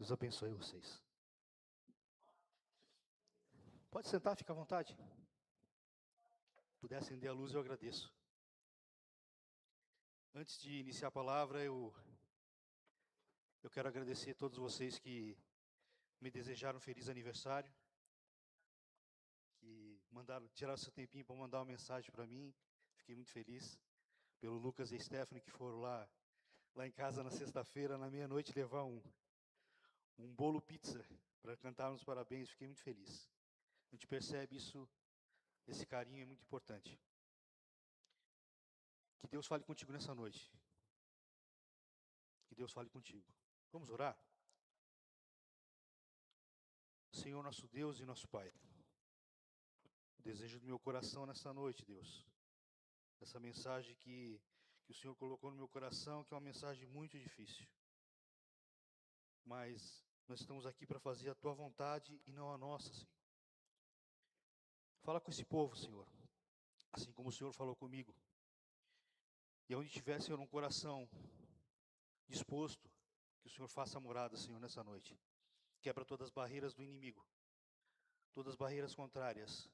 Deus abençoe vocês. Pode sentar, fica à vontade. Se puder acender a luz, eu agradeço. Antes de iniciar a palavra, eu quero agradecer a todos vocês que me desejaram um feliz aniversário, que tiraram seu tempinho para mandar uma mensagem para mim. Fiquei muito feliz. Pelo Lucas e Stephanie, que foram lá em casa na sexta-feira, na meia-noite, levar um bolo pizza para cantarmos os parabéns. Fiquei muito feliz. A gente percebe isso, esse carinho é muito importante. Que Deus fale contigo nessa noite. Que Deus fale contigo. Vamos orar? Senhor, nosso Deus e nosso Pai, o desejo do meu coração nessa noite, Deus, essa mensagem que o Senhor colocou no meu coração, que é uma mensagem muito difícil, mas nós estamos aqui para fazer a Tua vontade e não a nossa, Senhor. Fala com esse povo, Senhor, assim como o Senhor falou comigo, e onde tiver, Senhor, um coração disposto, que o Senhor faça morada, Senhor, nessa noite. Quebra todas as barreiras do inimigo, todas as barreiras contrárias.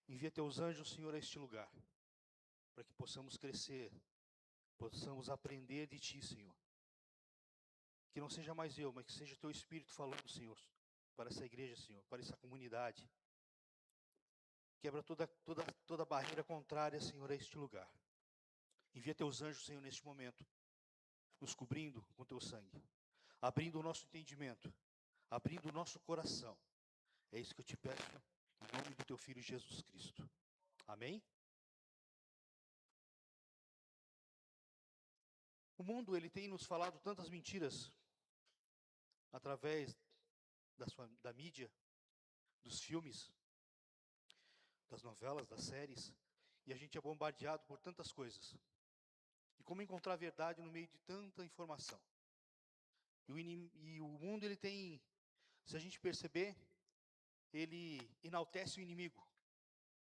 Envia Teus anjos, Senhor, a este lugar, para que possamos crescer, possamos aprender de Ti, Senhor. Que não seja mais eu, mas que seja Teu Espírito falando, Senhor, para essa igreja, Senhor, para essa comunidade. Quebra toda barreira contrária, Senhor, a este lugar. Envia Teus anjos, Senhor, neste momento, nos cobrindo com Teu sangue, abrindo o nosso entendimento, abrindo o nosso coração. É isso que eu te peço, em nome do Teu Filho Jesus Cristo. Amém? O mundo, ele tem nos falado tantas mentiras, através da mídia, dos filmes, das novelas, das séries, e a gente é bombardeado por tantas coisas. E como encontrar a verdade no meio de tanta informação? E o mundo, ele tem, se a gente perceber, ele enaltece o inimigo.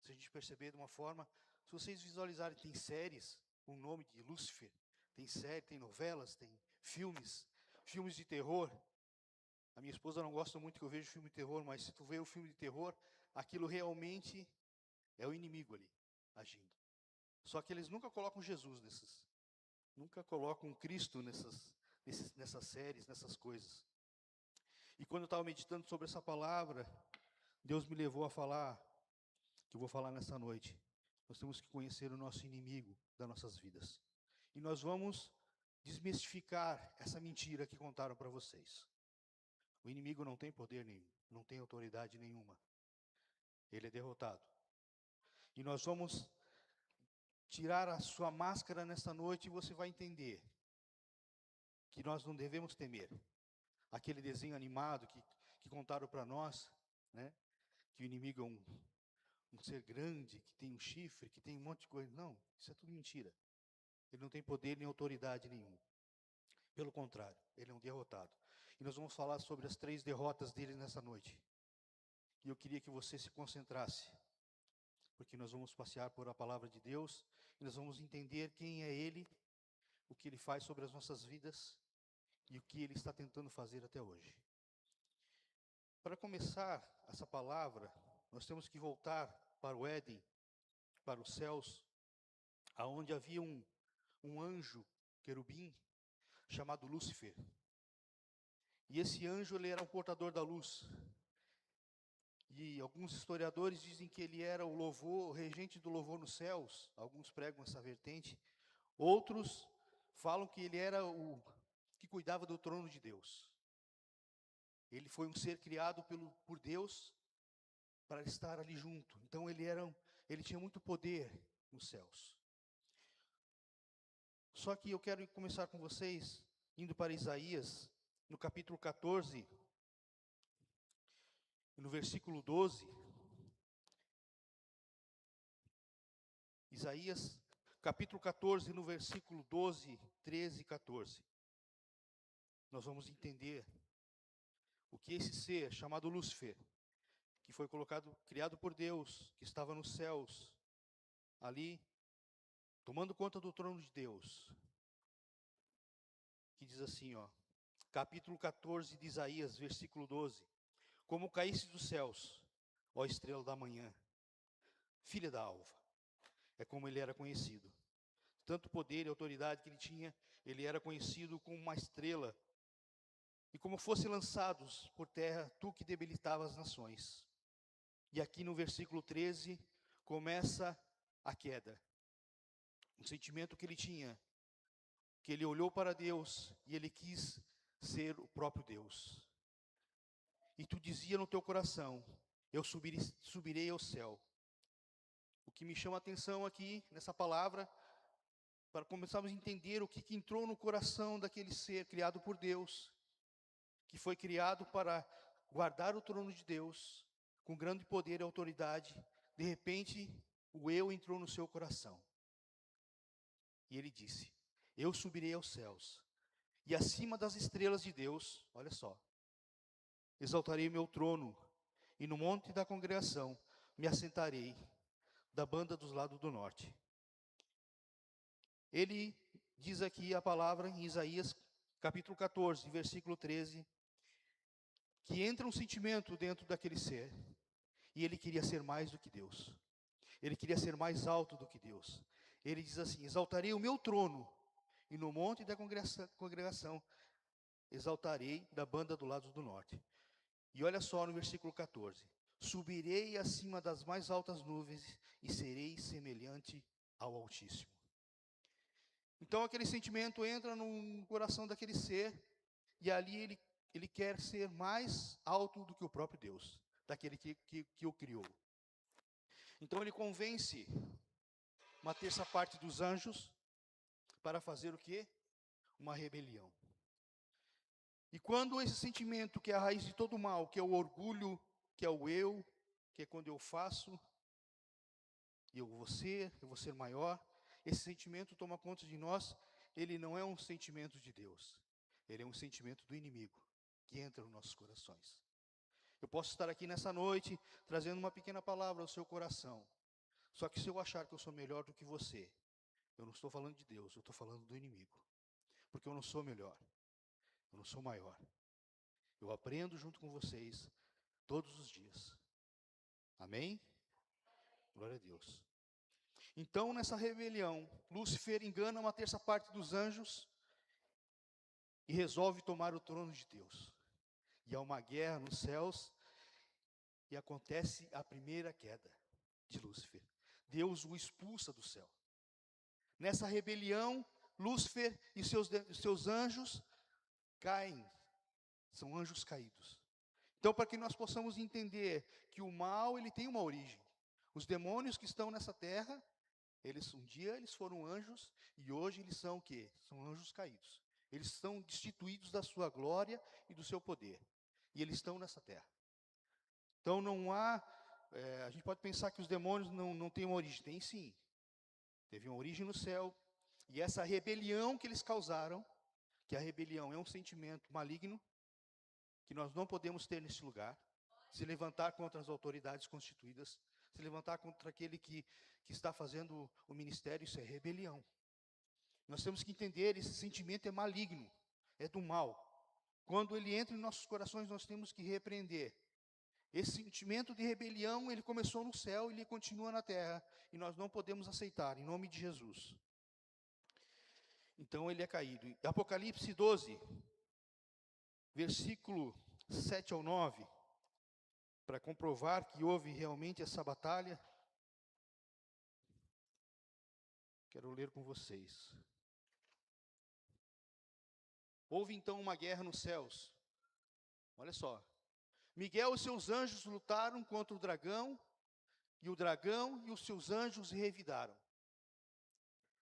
Se a gente perceber de uma forma, se vocês visualizarem, tem séries com o nome de Lúcifer, tem série, tem novelas, tem filmes de terror. A minha esposa não gosta muito que eu veja filme de terror, mas se tu vê o filme de terror, aquilo realmente é o inimigo ali, agindo. Só que eles nunca colocam Jesus nunca colocam Cristo nessas séries, nessas coisas. E quando eu estava meditando sobre essa palavra, Deus me levou a falar, que eu vou falar nessa noite. Nós temos que conhecer o nosso inimigo das nossas vidas. E nós vamos desmistificar essa mentira que contaram para vocês. O inimigo não tem poder nenhum, não tem autoridade nenhuma. Ele é derrotado. E nós vamos tirar a sua máscara nessa noite e você vai entender que nós não devemos temer. Aquele desenho animado que contaram para nós, né? Que o inimigo é um ser grande, que tem um chifre, que tem um monte de coisa. Não, isso é tudo mentira. Ele não tem poder nem autoridade nenhuma. Pelo contrário, ele é um derrotado. E nós vamos falar sobre as 3 derrotas dele nessa noite. E eu queria que você se concentrasse, porque nós vamos passear por a palavra de Deus, e nós vamos entender quem é Ele, o que Ele faz sobre as nossas vidas, e o que Ele está tentando fazer até hoje. Para começar essa palavra, nós temos que voltar para o Éden, para os céus, aonde havia um anjo, querubim, chamado Lúcifer. E esse anjo, ele era um portador da luz. E alguns historiadores dizem que ele era o louvor, o regente do louvor nos céus. Alguns pregam essa vertente. Outros falam que ele era o que cuidava do trono de Deus. Ele foi um ser criado por Deus para estar ali junto. Então ele tinha muito poder nos céus. Só que eu quero começar com vocês, indo para Isaías, no capítulo 14, no versículo 12. Isaías, capítulo 14, no versículo 12, 13 e 14. Nós vamos entender o que esse ser chamado Lúcifer, que foi criado por Deus, que estava nos céus, ali, tomando conta do trono de Deus, que diz assim, ó: capítulo 14 de Isaías, versículo 12. Como caísse dos céus, ó estrela da manhã, filha da alva. É como ele era conhecido. Tanto poder e autoridade que ele tinha, ele era conhecido como uma estrela. E como fossem lançados por terra, tu que debilitava as nações. E aqui no versículo 13, começa a queda. Um sentimento que ele tinha, que ele olhou para Deus e ele quis ser o próprio Deus. E tu dizia no teu coração, eu subirei ao céu. O que me chama a atenção aqui, nessa palavra, para começarmos a entender o que entrou no coração daquele ser criado por Deus, que foi criado para guardar o trono de Deus, com grande poder e autoridade. De repente, o eu entrou no seu coração. E ele disse, eu subirei aos céus, e acima das estrelas de Deus, olha só, exaltarei meu trono, e no monte da congregação me assentarei, da banda dos lados do norte. Ele diz aqui a palavra em Isaías, capítulo 14, versículo 13, que entra um sentimento dentro daquele ser, e ele queria ser mais do que Deus. Ele queria ser mais alto do que Deus. Ele diz assim, exaltarei o meu trono, e no monte da congregação exaltarei da banda do lado do norte. E olha só no versículo 14, subirei acima das mais altas nuvens, e serei semelhante ao Altíssimo. Então aquele sentimento entra no coração daquele ser, e ali ele quer ser mais alto do que o próprio Deus, daquele que o criou. Então ele convence uma terça parte dos anjos para fazer o quê? Uma rebelião. E quando esse sentimento, que é a raiz de todo mal, que é o orgulho, que é o eu, que é quando eu faço, e eu vou ser maior, esse sentimento toma conta de nós, ele não é um sentimento de Deus, ele é um sentimento do inimigo, que entra nos nossos corações. Eu posso estar aqui nessa noite, trazendo uma pequena palavra ao seu coração, só que se eu achar que eu sou melhor do que você, eu não estou falando de Deus, eu estou falando do inimigo, porque eu não sou melhor, eu não sou maior, eu aprendo junto com vocês, todos os dias, amém? Glória a Deus. Então, nessa rebelião, Lúcifer engana uma terça parte dos anjos e resolve tomar o trono de Deus. E há uma guerra nos céus e acontece a primeira queda de Lúcifer. Deus o expulsa do céu. Nessa rebelião, Lúcifer e seus anjos caem, são anjos caídos. Então, para que nós possamos entender que o mal ele tem uma origem. Os demônios que estão nessa terra, um dia eles foram anjos e hoje eles são o quê? São anjos caídos. Eles estão destituídos da sua glória e do seu poder. E eles estão nessa terra. Então não há, a gente pode pensar que os demônios não têm uma origem. Tem sim. Teve uma origem no céu. E essa rebelião que eles causaram, que a rebelião é um sentimento maligno, que nós não podemos ter nesse lugar, se levantar contra as autoridades constituídas, se levantar contra aquele que está fazendo o ministério, isso é rebelião. Nós temos que entender, esse sentimento é maligno, é do mal. Quando ele entra em nossos corações, nós temos que repreender. Esse sentimento de rebelião, ele começou no céu e ele continua na terra, e nós não podemos aceitar, em nome de Jesus. Então ele é caído. Apocalipse 12, versículo 7 ao 9, para comprovar que houve realmente essa batalha, quero ler com vocês. Houve então uma guerra nos céus. Olha só. Miguel e seus anjos lutaram contra o dragão e os seus anjos revidaram.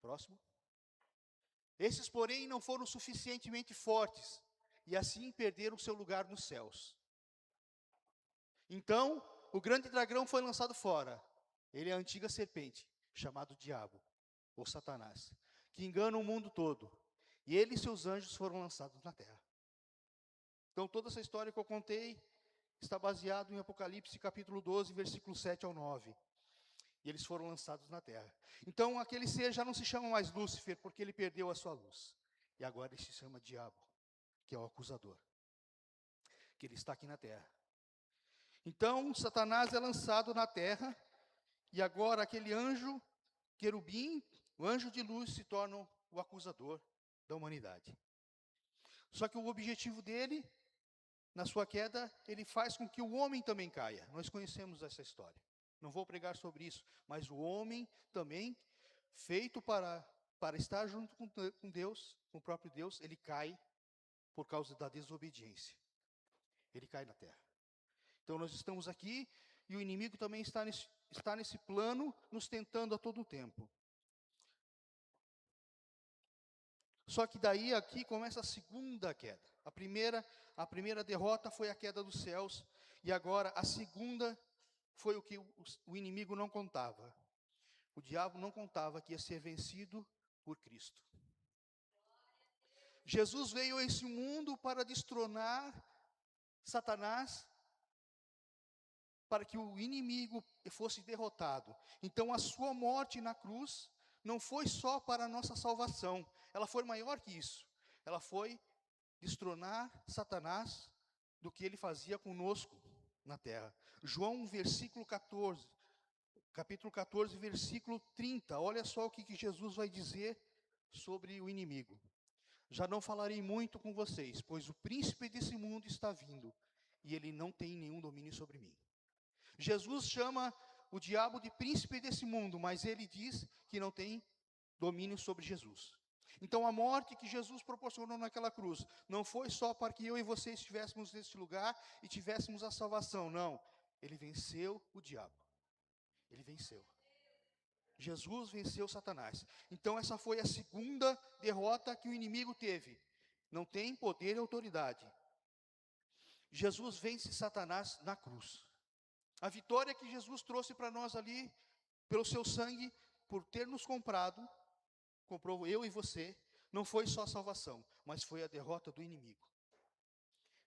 Próximo. Esses, porém, não foram suficientemente fortes, e assim perderam seu lugar nos céus. Então, o grande dragão foi lançado fora. Ele é a antiga serpente, chamado Diabo, ou Satanás, que engana o mundo todo. E ele e seus anjos foram lançados na terra. Então, toda essa história que eu contei está baseado em Apocalipse capítulo 12, versículo 7 ao 9. E eles foram lançados na terra. Então, aquele ser já não se chama mais Lúcifer, porque ele perdeu a sua luz. E agora ele se chama Diabo, que é o acusador, que ele está aqui na terra. Então, Satanás é lançado na terra, e agora aquele anjo, querubim, o anjo de luz, se torna o acusador da humanidade. Só que o objetivo dele, na sua queda, ele faz com que o homem também caia. Nós conhecemos essa história. Não vou pregar sobre isso, mas o homem também, feito para estar junto com Deus, com o próprio Deus, ele cai por causa da desobediência. Ele cai na terra. Então nós estamos aqui e o inimigo também está nesse plano, nos tentando a todo tempo. Só que daí aqui começa a segunda queda. A primeira derrota foi a queda dos céus, e agora a segunda foi o que o inimigo não contava. O diabo não contava que ia ser vencido por Cristo. Jesus veio a esse mundo para destronar Satanás, para que o inimigo fosse derrotado. Então a sua morte na cruz não foi só para a nossa salvação, ela foi maior que isso. Ela foi destronar Satanás do que ele fazia conosco na terra. João, capítulo 14, versículo 30. Olha só o que Jesus vai dizer sobre o inimigo. Já não falarei muito com vocês, pois o príncipe desse mundo está vindo, e ele não tem nenhum domínio sobre mim. Jesus chama o diabo de príncipe desse mundo, mas ele diz que não tem domínio sobre Jesus. Então a morte que Jesus proporcionou naquela cruz não foi só para que eu e você estivéssemos neste lugar e tivéssemos a salvação, não. Ele venceu o diabo. Ele venceu. Jesus venceu Satanás. Então essa foi a segunda derrota que o inimigo teve. Não tem poder e autoridade. Jesus vence Satanás na cruz. A vitória que Jesus trouxe para nós ali, pelo seu sangue, por ter nos comprado, comprou eu e você, não foi só a salvação, mas foi a derrota do inimigo.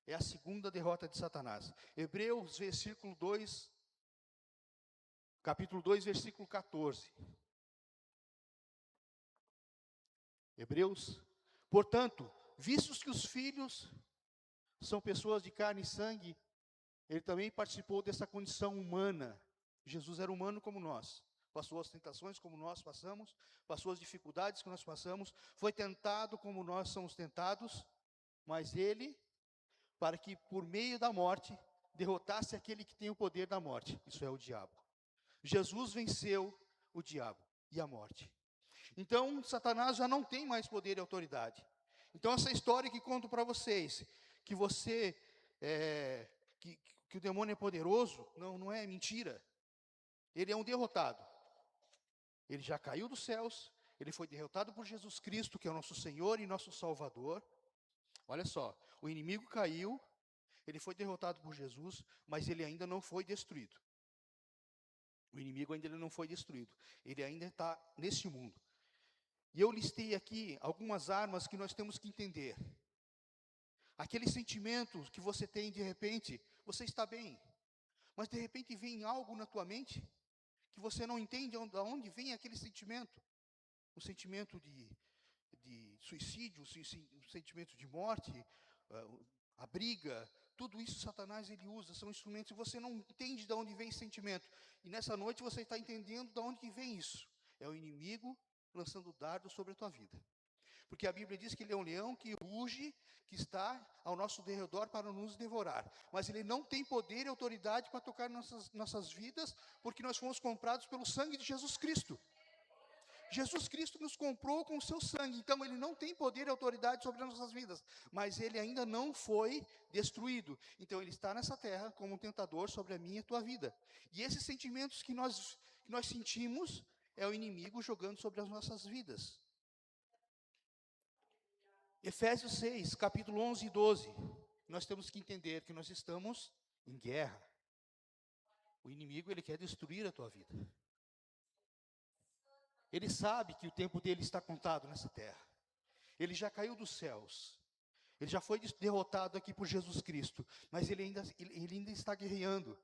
É a segunda derrota de Satanás. Hebreus, capítulo 2, versículo 14. Hebreus, portanto, vistos que os filhos são pessoas de carne e sangue, ele também participou dessa condição humana. Jesus era humano como nós. Passou as tentações como nós passamos, passou as dificuldades que nós passamos, foi tentado como nós somos tentados, mas ele, para que por meio da morte, derrotasse aquele que tem o poder da morte, isso é o diabo. Jesus venceu o diabo e a morte. Então, Satanás já não tem mais poder e autoridade. Então, essa história que conto para vocês, que que o demônio é poderoso, não é mentira. Ele é um derrotado. Ele já caiu dos céus, ele foi derrotado por Jesus Cristo, que é o nosso Senhor e nosso Salvador. Olha só, o inimigo caiu, ele foi derrotado por Jesus, mas ele ainda não foi destruído. O inimigo ainda não foi destruído. Ele ainda está nesse mundo. E eu listei aqui algumas armas que nós temos que entender. Aquele sentimento que você tem de repente, você está bem, mas de repente vem algo na tua mente que você não entende de onde vem aquele sentimento. Um sentimento de suicídio, um sentimento de morte, a briga, tudo isso Satanás ele usa, são instrumentos, e você não entende de onde vem esse sentimento. E nessa noite você está entendendo de onde que vem isso. É o inimigo lançando dardo sobre a tua vida. Porque a Bíblia diz que ele é um leão que ruge, que está ao nosso derredor para nos devorar. Mas ele não tem poder e autoridade para tocar nossas vidas, porque nós fomos comprados pelo sangue de Jesus Cristo. Jesus Cristo nos comprou com o seu sangue, então ele não tem poder e autoridade sobre as nossas vidas, mas ele ainda não foi destruído. Então ele está nessa terra como um tentador sobre a minha e a tua vida. E esses sentimentos que nós sentimos, é o inimigo jogando sobre as nossas vidas. Efésios 6, capítulo 11 e 12. Nós temos que entender que nós estamos em guerra. O inimigo, ele quer destruir a tua vida. Ele sabe que o tempo dele está contado nessa terra. Ele já caiu dos céus. Ele já foi derrotado aqui por Jesus Cristo. Mas ele ainda está guerreando.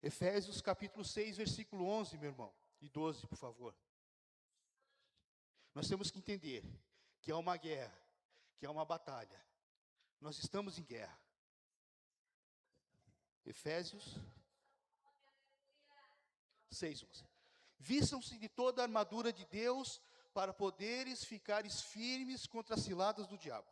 Efésios capítulo 6, versículo 11, meu irmão. E 12, por favor. Nós temos que entender que é uma guerra, que é uma batalha. Nós estamos em guerra. Efésios 6:11. Vistam-se de toda a armadura de Deus para poderes ficares firmes contra as ciladas do diabo.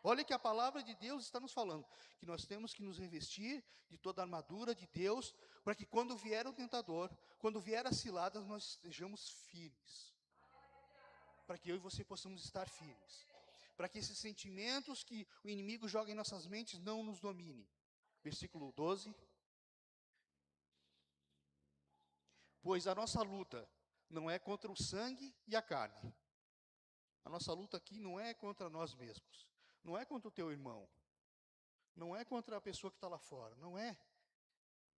Olha que a palavra de Deus está nos falando, que nós temos que nos revestir de toda a armadura de Deus, para que quando vier o tentador, quando vier as ciladas, nós estejamos firmes. Para que eu e você possamos estar firmes. Para que esses sentimentos que o inimigo joga em nossas mentes não nos domine. Versículo 12. Pois a nossa luta não é contra o sangue e a carne. A nossa luta aqui não é contra nós mesmos. Não é contra o teu irmão. Não é contra a pessoa que está lá fora. Não é.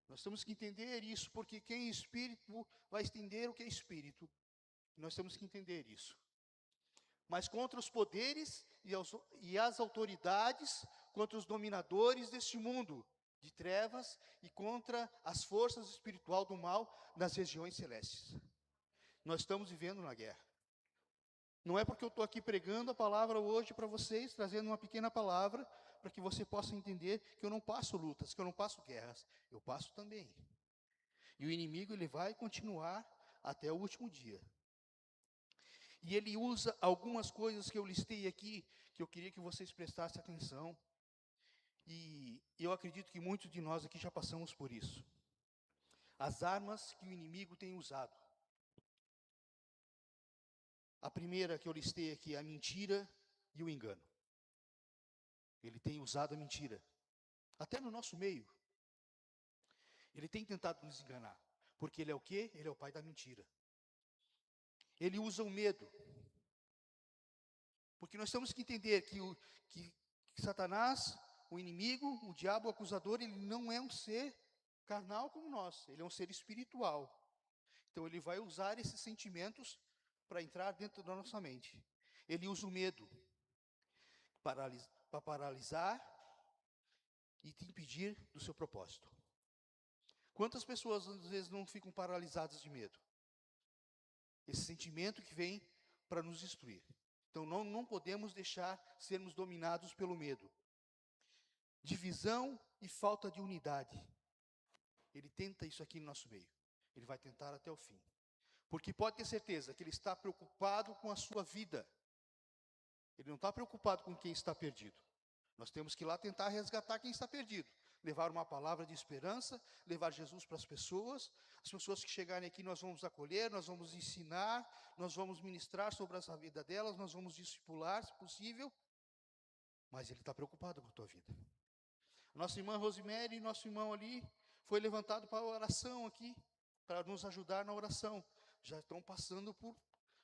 Nós temos que entender isso, porque quem é espírito vai entender o que é espírito. Nós temos que entender isso. Mas contra os poderes e as autoridades, contra os dominadores deste mundo de trevas e contra as forças espirituais do mal nas regiões celestes. Nós estamos vivendo na guerra. Não é porque eu estou aqui pregando a palavra hoje para vocês, trazendo uma pequena palavra, para que você possa entender que eu não passo lutas, que eu não passo guerras. Eu passo também. E o inimigo, ele vai continuar até o último dia. E ele usa algumas coisas que eu listei aqui, que eu queria que vocês prestassem atenção. E eu acredito que muitos de nós aqui já passamos por isso. As armas que o inimigo tem usado. A primeira que eu listei aqui é a mentira e o engano. Ele tem usado a mentira, até no nosso meio. Ele tem tentado nos enganar, porque ele é o quê? Ele é o pai da mentira. Ele usa o medo. Porque nós temos que entender que Satanás, o inimigo, o diabo, o acusador, ele não é um ser carnal como nós, ele é um ser espiritual. Então ele vai usar esses sentimentos para entrar dentro da nossa mente. Ele usa o medo para paralisar e te impedir do seu propósito. Quantas pessoas às vezes não ficam paralisadas de medo? Esse sentimento que vem para nos destruir. Então não podemos deixar sermos dominados pelo medo. Divisão e falta de unidade. Ele tenta isso aqui no nosso meio. Ele vai tentar até o fim. Porque pode ter certeza que ele está preocupado com a sua vida. Ele não está preocupado com quem está perdido. Nós temos que ir lá tentar resgatar quem está perdido. Levar uma palavra de esperança, levar Jesus para as pessoas que chegarem aqui nós vamos acolher, nós vamos ensinar, nós vamos ministrar sobre a vida delas, nós vamos discipular, se possível. Mas ele está preocupado com a tua vida. Nossa irmã Rosemary e nosso irmão ali foi levantado para a oração aqui, para nos ajudar na oração. Já estão passando por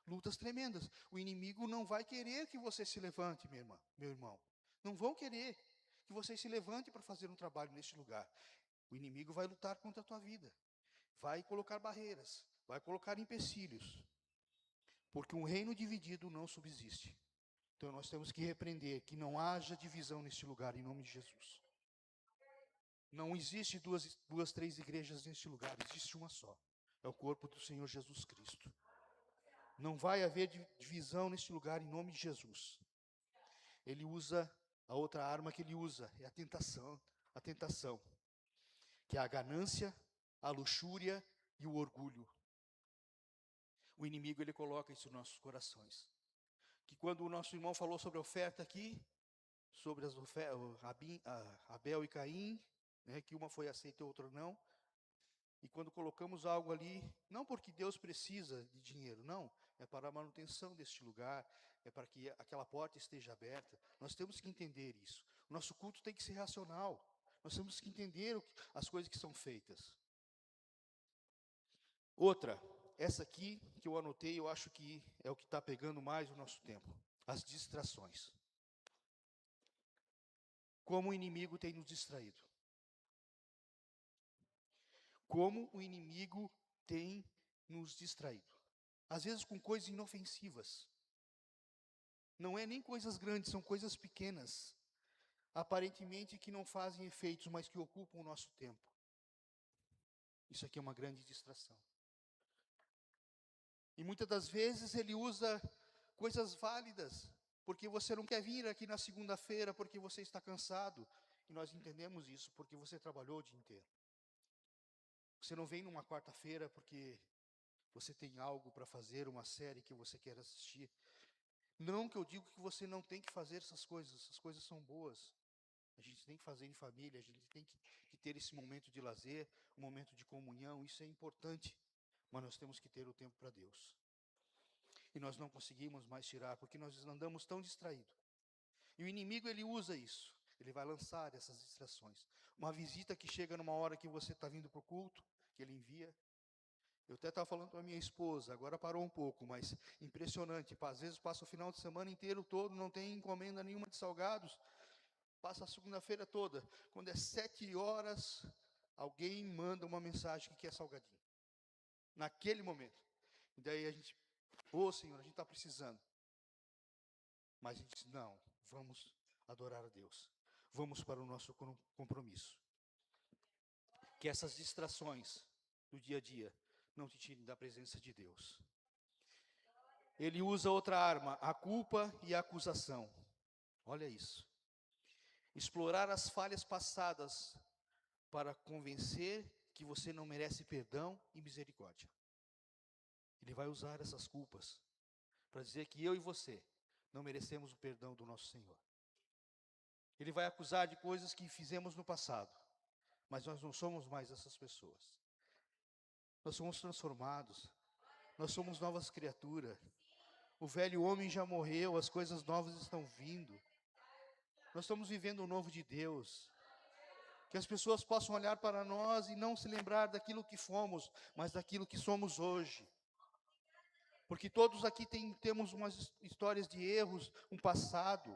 lutas tremendas. O inimigo não vai querer que você se levante, minha irmã, meu irmão. Não vão querer que você se levante para fazer um trabalho neste lugar. O inimigo vai lutar contra a tua vida. Vai colocar barreiras, vai colocar empecilhos. Porque um reino dividido não subsiste. Então nós temos que repreender que não haja divisão neste lugar, em nome de Jesus. Não existe duas, três igrejas neste lugar, existe uma só. É o corpo do Senhor Jesus Cristo. Não vai haver divisão neste lugar, em nome de Jesus. Ele usa, a outra arma que ele usa é a tentação, que é a ganância, a luxúria e o orgulho. O inimigo, ele coloca isso nos nossos corações. Que quando o nosso irmão falou sobre a oferta aqui, sobre as ofertas, Abel e Caim, né, que uma foi aceita e outra não. E quando colocamos algo ali, não porque Deus precisa de dinheiro, não, é para a manutenção deste lugar, é para que aquela porta esteja aberta. Nós temos que entender isso. O nosso culto tem que ser racional. Nós temos que entender as coisas que são feitas. Outra, essa aqui que eu anotei, eu acho que é o que está pegando mais o nosso tempo. As distrações. Como o inimigo tem nos distraído. Como o inimigo tem nos distraído. Às vezes com coisas inofensivas. Não é nem coisas grandes, são coisas pequenas. Aparentemente que não fazem efeitos, mas que ocupam o nosso tempo. Isso aqui é uma grande distração. E muitas das vezes ele usa coisas válidas, porque você não quer vir aqui na segunda-feira porque você está cansado. E nós entendemos isso, porque você trabalhou o dia inteiro. Você não vem numa quarta-feira porque você tem algo para fazer, uma série que você quer assistir. Não que eu digo que você não tem que fazer essas coisas são boas. A gente tem que fazer em família, a gente tem que ter esse momento de lazer, um momento de comunhão, isso é importante. Mas nós temos que ter o tempo para Deus. E nós não conseguimos mais tirar, porque nós andamos tão distraídos. E o inimigo, ele usa isso. Ele vai lançar essas distrações. Uma visita que chega numa hora que você está vindo para o culto, que ele envia. Eu até estava falando com a minha esposa, agora parou um pouco, mas impressionante. Às vezes passa o final de semana inteiro todo, não tem encomenda nenhuma de salgados. Passa a segunda-feira toda. Quando é 7 horas, alguém manda uma mensagem que quer salgadinho. Naquele momento. E daí a gente, Senhor, a gente está precisando. Mas a gente diz, não, vamos adorar a Deus. Vamos para o nosso compromisso. Que essas distrações do dia a dia não te tirem da presença de Deus. Ele usa outra arma, a culpa e a acusação. Olha isso. Explorar as falhas passadas para convencer que você não merece perdão e misericórdia. Ele vai usar essas culpas para dizer que eu e você não merecemos o perdão do nosso Senhor. Ele vai acusar de coisas que fizemos no passado, mas nós não somos mais essas pessoas. Nós somos transformados, nós somos novas criaturas. O velho homem já morreu, as coisas novas estão vindo. Nós estamos vivendo o novo de Deus. Que as pessoas possam olhar para nós e não se lembrar daquilo que fomos, mas daquilo que somos hoje. Porque todos aqui temos umas histórias de erros, um passado.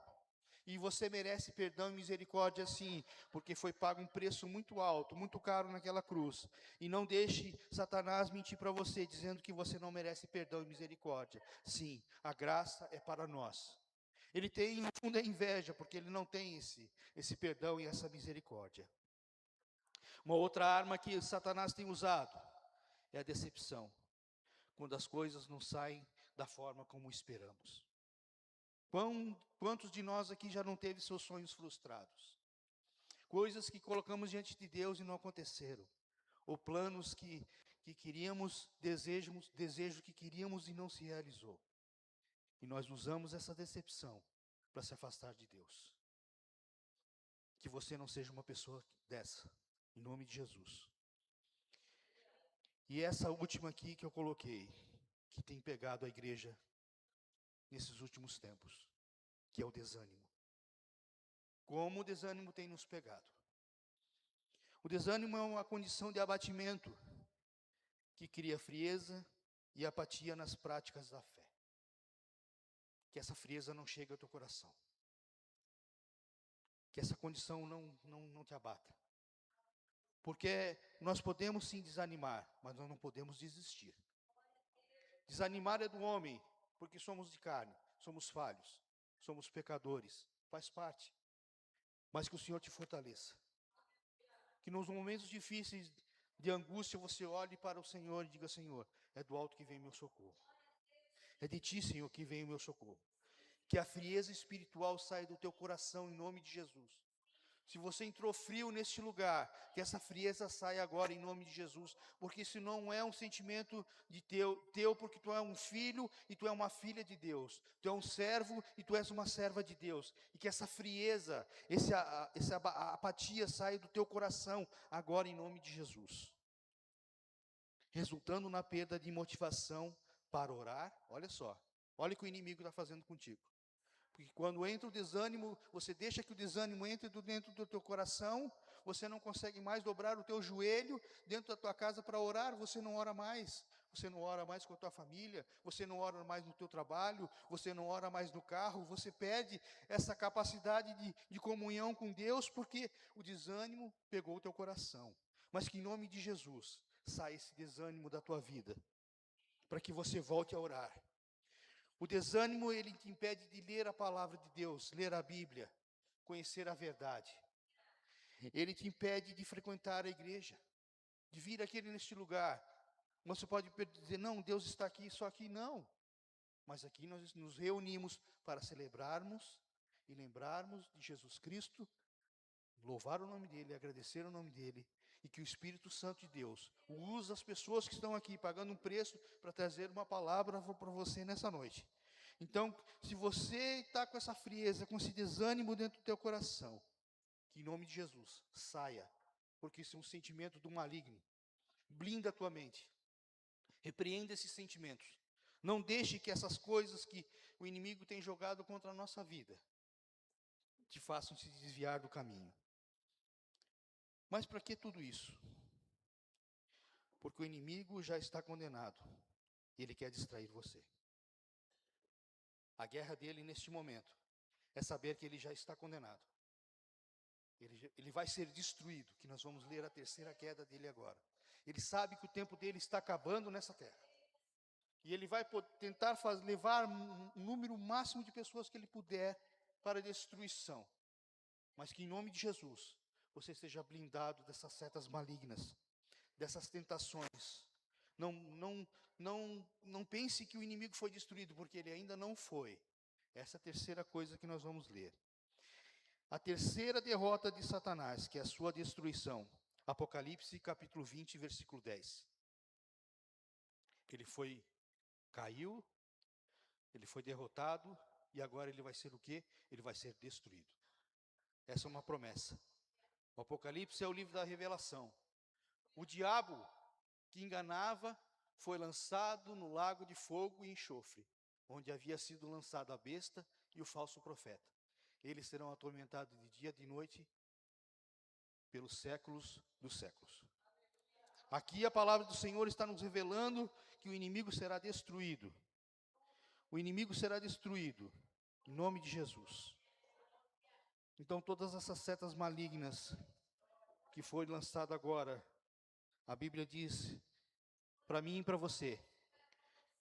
E você merece perdão e misericórdia sim, porque foi pago um preço muito alto, muito caro naquela cruz. E não deixe Satanás mentir para você, dizendo que você não merece perdão e misericórdia. Sim, a graça é para nós. Ele tem, no fundo, é inveja, porque ele não tem esse perdão e essa misericórdia. Uma outra arma que Satanás tem usado é a decepção. Quando as coisas não saem da forma como esperamos. Quantos de nós aqui já não teve seus sonhos frustrados? Coisas que colocamos diante de Deus e não aconteceram. Ou planos que queríamos, desejo que queríamos e não se realizou. E nós usamos essa decepção para se afastar de Deus. Que você não seja uma pessoa dessa, em nome de Jesus. E essa última aqui que eu coloquei, que tem pegado a igreja nesses últimos tempos, que é o desânimo. Como o desânimo tem nos pegado. O desânimo é uma condição de abatimento que cria frieza e apatia nas práticas da fé. Que essa frieza não chegue ao teu coração. Que essa condição não te abata. Porque nós podemos sim desanimar, mas nós não podemos desistir. Desanimar é do homem, porque somos de carne, somos falhos, somos pecadores, faz parte. Mas que o Senhor te fortaleça. Que nos momentos difíceis de angústia você olhe para o Senhor e diga, Senhor, é do alto que vem meu socorro. É de ti, Senhor, que vem o meu socorro. Que a frieza espiritual saia do teu coração em nome de Jesus. Se você entrou frio neste lugar, que essa frieza saia agora em nome de Jesus, porque isso não é um sentimento de teu, porque tu é um filho e tu é uma filha de Deus. Tu é um servo e tu és uma serva de Deus. E que essa frieza, essa apatia saia do teu coração agora em nome de Jesus. Resultando na perda de motivação para orar. Olha só, olha o que o inimigo está fazendo contigo. Porque quando entra o desânimo, você deixa que o desânimo entre dentro do teu coração, você não consegue mais dobrar o teu joelho dentro da tua casa para orar, você não ora mais. Você não ora mais com a tua família, você não ora mais no teu trabalho, você não ora mais no carro, você perde essa capacidade de comunhão com Deus, porque o desânimo pegou o teu coração. Mas que em nome de Jesus, saia esse desânimo da tua vida, para que você volte a orar. O desânimo, ele te impede de ler a palavra de Deus, ler a Bíblia, conhecer a verdade. Ele te impede de frequentar a igreja, de vir aqui neste lugar. Você pode dizer, não, Deus está aqui, só aqui não. Mas aqui nós nos reunimos para celebrarmos e lembrarmos de Jesus Cristo, louvar o nome dEle, agradecer o nome dEle, e que o Espírito Santo de Deus use as pessoas que estão aqui pagando um preço para trazer uma palavra para você nessa noite. Então, se você está com essa frieza, com esse desânimo dentro do teu coração, que em nome de Jesus, saia, porque isso é um sentimento do maligno. Blinda a tua mente. Repreenda esses sentimentos. Não deixe que essas coisas que o inimigo tem jogado contra a nossa vida te façam se desviar do caminho. Mas para que tudo isso? Porque o inimigo já está condenado. E ele quer distrair você. A guerra dele neste momento é saber que ele já está condenado. Ele vai ser destruído, que nós vamos ler a terceira queda dele agora. Ele sabe que o tempo dele está acabando nessa terra. E ele vai tentar levar um número máximo de pessoas que ele puder para a destruição. Mas que em nome de Jesus, você seja blindado dessas setas malignas, dessas tentações. Não pense que o inimigo foi destruído, porque ele ainda não foi. Essa é a terceira coisa que nós vamos ler. A terceira derrota de Satanás, que é a sua destruição. Apocalipse capítulo 20, versículo 10. Ele caiu, ele foi derrotado, e agora ele vai ser o quê? Ele vai ser destruído. Essa é uma promessa. O Apocalipse é o livro da revelação. O diabo que enganava foi lançado no lago de fogo e enxofre, onde havia sido lançado a besta e o falso profeta. Eles serão atormentados de dia e de noite pelos séculos dos séculos. Aqui a palavra do Senhor está nos revelando que o inimigo será destruído. O inimigo será destruído em nome de Jesus. Então todas essas setas malignas que foi lançado agora, a Bíblia diz para mim e para você: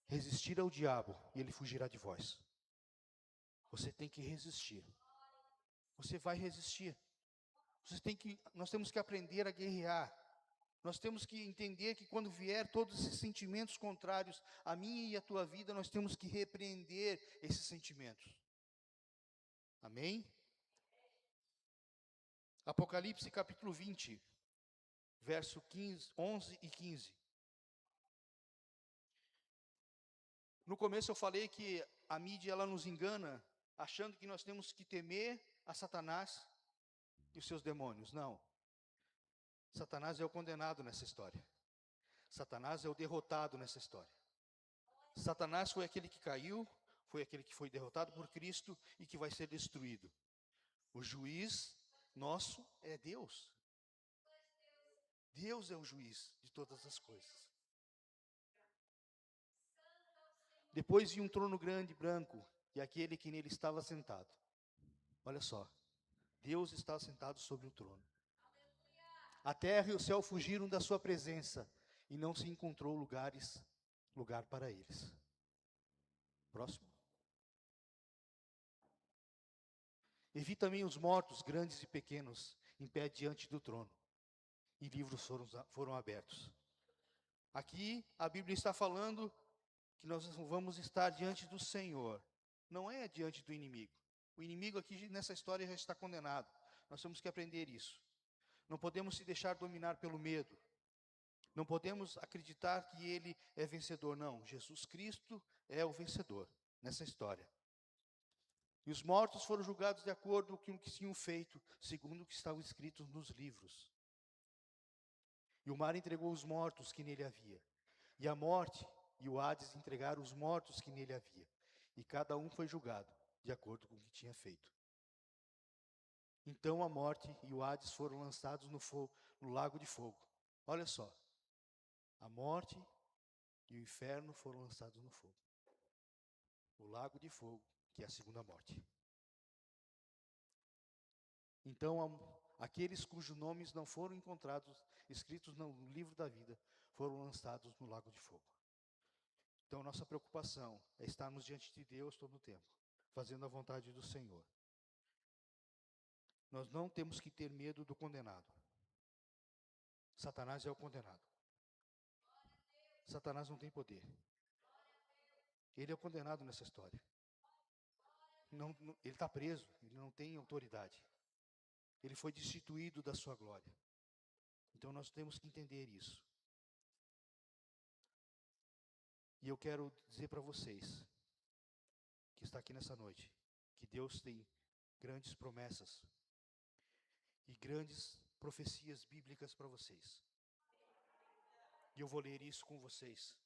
resistir ao diabo e ele fugirá de vós. Você tem que resistir. Você vai resistir. Nós temos que aprender a guerrear. Nós temos que entender que quando vier todos esses sentimentos contrários a minha e a tua vida, nós temos que repreender esses sentimentos. Amém? Apocalipse capítulo 20, verso 11 e 15. No começo eu falei que a mídia ela nos engana, achando que nós temos que temer a Satanás e os seus demônios. Não. Satanás é o condenado nessa história. Satanás é o derrotado nessa história. Satanás foi aquele que caiu, foi aquele que foi derrotado por Cristo e que vai ser destruído. O juiz nosso é Deus. Deus é o juiz de todas as coisas. Depois vi um trono grande, branco, e aquele que nele estava sentado. Olha só, Deus está sentado sobre o trono. A terra e o céu fugiram da sua presença, e não se encontrou lugar para eles. Próximo. E vi também os mortos, grandes e pequenos, em pé diante do trono. E livros foram abertos. Aqui a Bíblia está falando que nós vamos estar diante do Senhor. Não é diante do inimigo. O inimigo aqui nessa história já está condenado. Nós temos que aprender isso. Não podemos se deixar dominar pelo medo. Não podemos acreditar que ele é vencedor. Não, Jesus Cristo é o vencedor nessa história. E os mortos foram julgados de acordo com o que tinham feito, segundo o que estava escrito nos livros. E o mar entregou os mortos que nele havia. E a morte e o Hades entregaram os mortos que nele havia. E cada um foi julgado de acordo com o que tinha feito. Então a morte e o Hades foram lançados no lago de fogo. Olha só. A morte e o inferno foram lançados no fogo. O lago de fogo, que é a segunda morte. Então, aqueles cujos nomes não foram encontrados, escritos no livro da vida, foram lançados no lago de fogo. Então, nossa preocupação é estarmos diante de Deus todo o tempo, fazendo a vontade do Senhor. Nós não temos que ter medo do condenado. Satanás é o condenado. Satanás não tem poder. Ele é o condenado nessa história. Ele está preso, ele não tem autoridade. Ele foi destituído da sua glória. Então nós temos que entender isso. E eu quero dizer para vocês, que está aqui nessa noite, que Deus tem grandes promessas e grandes profecias bíblicas para vocês. E eu vou ler isso com vocês,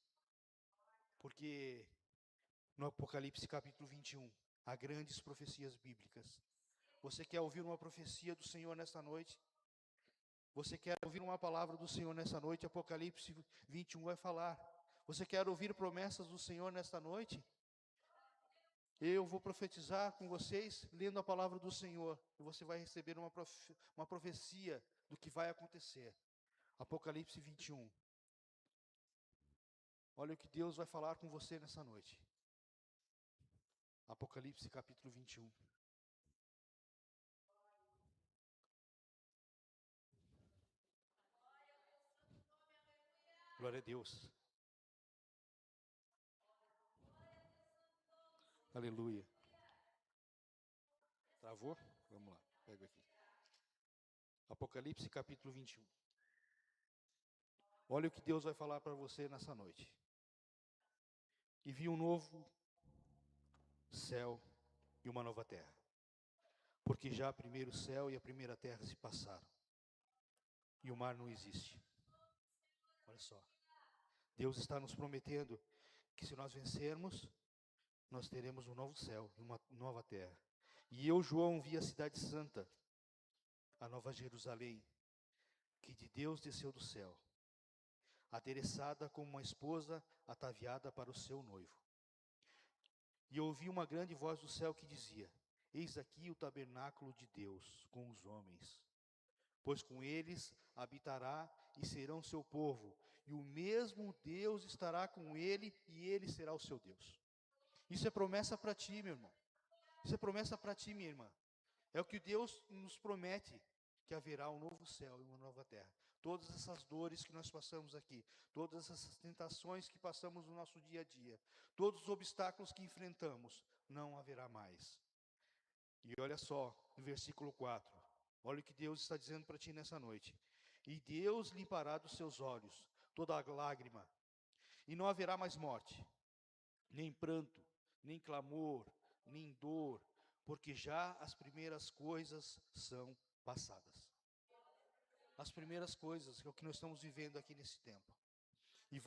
porque no Apocalipse capítulo 21, há grandes profecias bíblicas. Você quer ouvir uma profecia do Senhor nesta noite? Você quer ouvir uma palavra do Senhor nessa noite? Apocalipse 21 vai falar. Você quer ouvir promessas do Senhor nesta noite? Eu vou profetizar com vocês, lendo a palavra do Senhor. E você vai receber uma profecia do que vai acontecer. Apocalipse 21. Olha o que Deus vai falar com você nessa noite. Apocalipse capítulo 21. Glória a Deus. Aleluia. Travou? Vamos lá, pega aqui. Apocalipse capítulo 21. Olha o que Deus vai falar para você nessa noite. E vi um novo céu e uma nova terra. Porque já o primeiro céu e a primeira terra se passaram. E o mar não existe. Olha só. Deus está nos prometendo que se nós vencermos, nós teremos um novo céu e uma nova terra. E eu, João, vi a cidade santa, a nova Jerusalém, que de Deus desceu do céu, adereçada como uma esposa ataviada para o seu noivo. E ouvi uma grande voz do céu que dizia: Eis aqui o tabernáculo de Deus com os homens, pois com eles habitará e serão seu povo, e o mesmo Deus estará com ele, e ele será o seu Deus. Isso é promessa para ti, meu irmão. Isso é promessa para ti, minha irmã. É o que Deus nos promete, que haverá um novo céu e uma nova terra. Todas essas dores que nós passamos aqui, todas essas tentações que passamos no nosso dia a dia, todos os obstáculos que enfrentamos, não haverá mais. E olha só, no versículo 4, olha o que Deus está dizendo para ti nessa noite. E Deus limpará dos seus olhos toda a lágrima, e não haverá mais morte, nem pranto, nem clamor, nem dor, porque já as primeiras coisas são passadas. As primeiras coisas, que é o que nós estamos vivendo aqui nesse tempo. E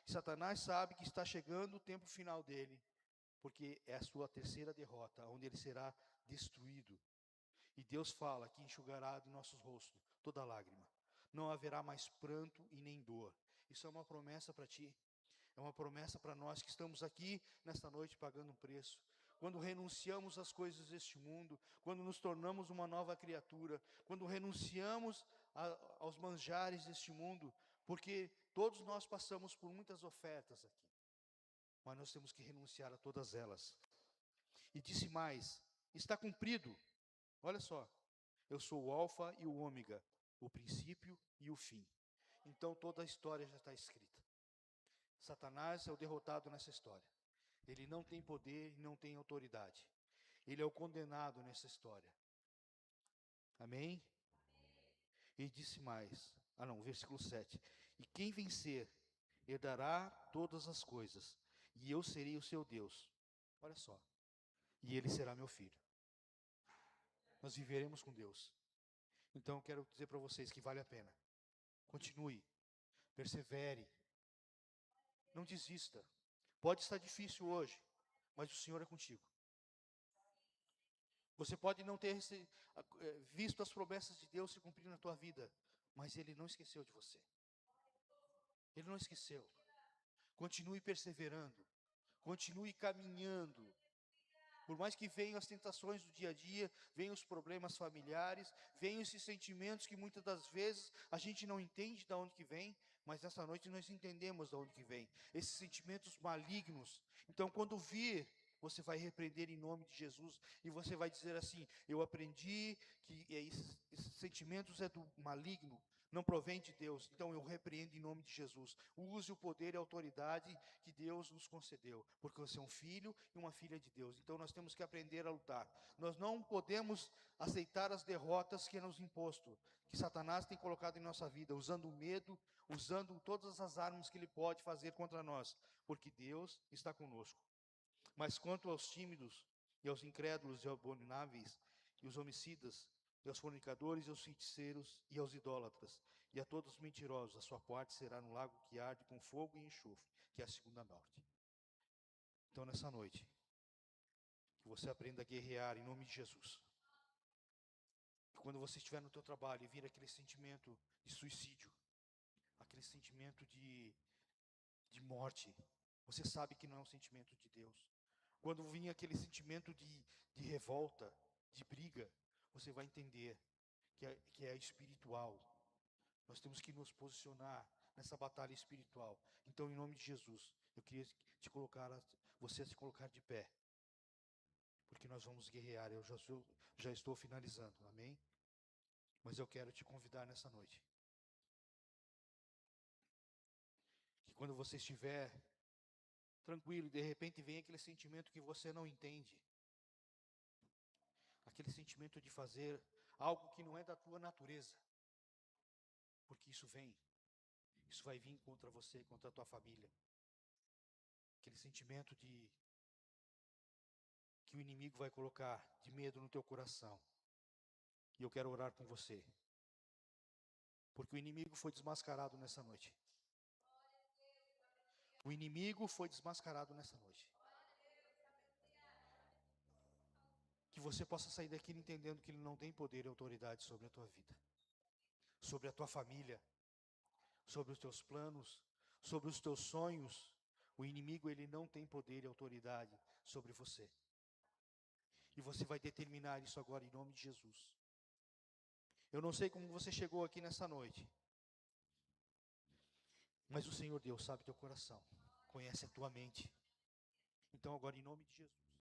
Satanás sabe que está chegando o tempo final dele, porque é a sua terceira derrota, onde ele será destruído. E Deus fala que enxugará do nossos rostos toda lágrima. Não haverá mais pranto e nem dor. Isso é uma promessa para ti. É uma promessa para nós que estamos aqui nesta noite pagando um preço. Quando renunciamos às coisas deste mundo, quando nos tornamos uma nova criatura, quando renunciamos aos manjares deste mundo, porque todos nós passamos por muitas ofertas aqui, mas nós temos que renunciar a todas elas. E disse mais: está cumprido. Olha só, eu sou o alfa e o ômega, o princípio e o fim. Então toda a história já está escrita. Satanás é o derrotado nessa história. Ele não tem poder e não tem autoridade. Ele é o condenado nessa história. Amém? E disse mais. Versículo 7. E quem vencer, herdará todas as coisas, e eu serei o seu Deus. Olha só. E ele será meu filho. Nós viveremos com Deus. Então eu quero dizer para vocês que vale a pena. Continue. Persevere. Não desista. Pode estar difícil hoje, mas o Senhor é contigo. Você pode não ter visto as promessas de Deus se cumprir na tua vida, mas Ele não esqueceu de você. Ele não esqueceu. Continue perseverando. Continue caminhando. Por mais que venham as tentações do dia a dia, venham os problemas familiares, venham esses sentimentos que muitas das vezes a gente não entende de onde que vem, mas nessa noite nós entendemos de onde que vem. Esses sentimentos malignos. Então quando vir, você vai repreender em nome de Jesus e você vai dizer assim: eu aprendi que esses sentimentos é do maligno, não provém de Deus. Então eu repreendo em nome de Jesus. Use o poder e a autoridade que Deus nos concedeu, porque você é um filho e uma filha de Deus. Então nós temos que aprender a lutar. Nós não podemos aceitar as derrotas que é nos imposto, que Satanás tem colocado em nossa vida, usando o medo, usando todas as armas que ele pode fazer contra nós, porque Deus está conosco. Mas quanto aos tímidos e aos incrédulos e abomináveis e os homicidas, e aos fornicadores, e aos feiticeiros, e aos idólatras, e a todos os mentirosos, a sua parte será no lago que arde com fogo e enxofre, que é a segunda morte. Então, nessa noite, que você aprenda a guerrear em nome de Jesus. Que quando você estiver no teu trabalho e vir aquele sentimento de suicídio, aquele sentimento de morte, você sabe que não é um sentimento de Deus. Quando vir aquele sentimento de revolta, de briga, você vai entender que é espiritual. Nós temos que nos posicionar nessa batalha espiritual. Então, em nome de Jesus, eu queria te colocar, você se colocar de pé, porque nós vamos guerrear. Eu já estou finalizando, amém? Mas eu quero te convidar nessa noite, que quando você estiver tranquilo, e de repente vem aquele sentimento que você não entende, aquele sentimento de fazer algo que não é da tua natureza, porque isso vai vir contra você, contra a tua família. Aquele sentimento que o inimigo vai colocar de medo no teu coração. E eu quero orar com você, porque o inimigo foi desmascarado nessa noite. O inimigo foi desmascarado nessa noite. Que você possa sair daqui entendendo que ele não tem poder e autoridade sobre a tua vida, sobre a tua família, sobre os teus planos, sobre os teus sonhos. O inimigo, ele não tem poder e autoridade sobre você. E você vai determinar isso agora em nome de Jesus. Eu não sei como você chegou aqui nessa noite, mas o Senhor Deus sabe teu coração, conhece a tua mente. Então agora em nome de Jesus,